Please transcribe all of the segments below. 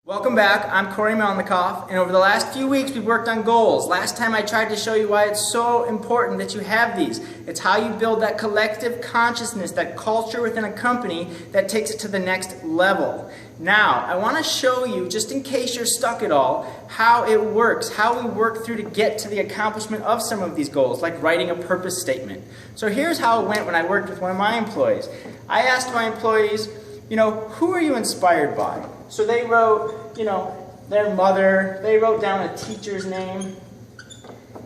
Welcome back, I'm Corey Melnikoff, and over the last few weeks we've worked on goals. Last time I tried to show you why it's so important that you have these. It's how you build that collective consciousness, that culture within a company that takes it to the next level. Now, I want to show you, just in case you're stuck at all, how it works, how we work through to get to the accomplishment of some of these goals, like writing a purpose statement. So here's how it went when I worked with one of my employees. I asked my employees, who are you inspired by? So they wrote, their mother, they wrote down a teacher's name.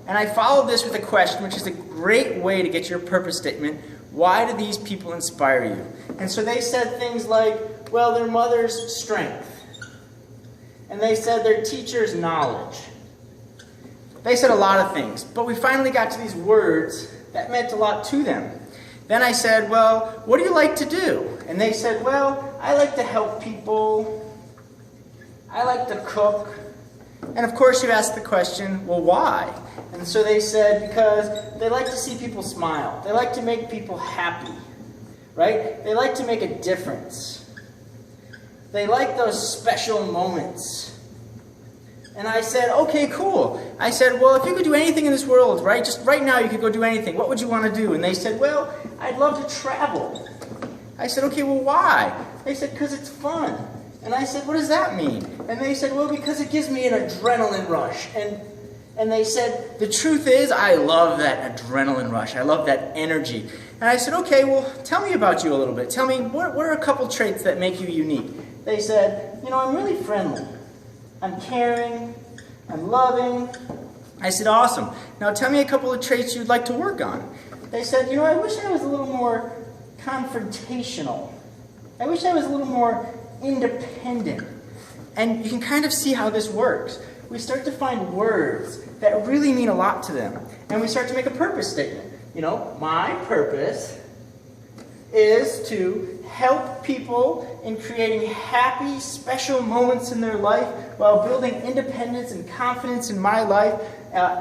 And I followed this with a question, which is a great way to get your purpose statement. Why do these people inspire you? And so they said things like, well, their mother's strength. And they said their teacher's knowledge. They said a lot of things, but we finally got to these words that meant a lot to them. Then I said, well, what do you like to do? And they said, well, I like to help people. I like to cook. And of course you ask the question, well, why? And so they said, because they like to see people smile. They like to make people happy, right? They like to make a difference. They like those special moments. And I said, okay, cool. I said, well, if you could do anything in this world, right? Just right now you could go do anything. What would you want to do? And they said, well, I'd love to travel. I said, okay, well, why? They said, because it's fun. And I said, what does that mean? And they said, well, because it gives me an adrenaline rush. And they said, the truth is, I love that adrenaline rush. I love that energy. And I said, okay, well, tell me about you a little bit. Tell me, what are a couple traits that make you unique? They said, I'm really friendly. I'm caring. I'm loving. I said, awesome. Now tell me a couple of traits you'd like to work on. They said, I wish I was a little more confrontational. I wish I was a little more independent. And you can kind of see how this works. We start to find words that really mean a lot to them. And we start to make a purpose statement. My purpose is to help people in creating happy, special moments in their life while building independence and confidence in my life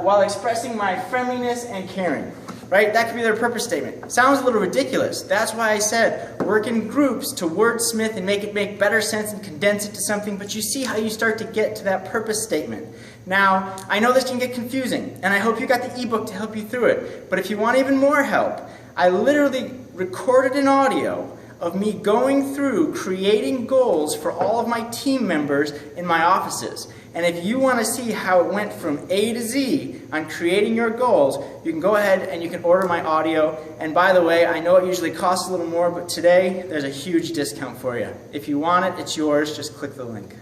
while expressing my friendliness and caring. Right? That could be their purpose statement. Sounds a little ridiculous. That's why I said work in groups to wordsmith and make it make better sense and condense it to something, but you see how you start to get to that purpose statement. Now, I know this can get confusing, and I hope you got the ebook to help you through it, but if you want even more help, I literally recorded an audio of me going through creating goals for all of my team members in my offices. And if you want to see how it went from A to Z on creating your goals, you can go ahead and you can order my audio. And by the way, I know it usually costs a little more, but today there's a huge discount for you. If you want it, it's yours. Just click the link.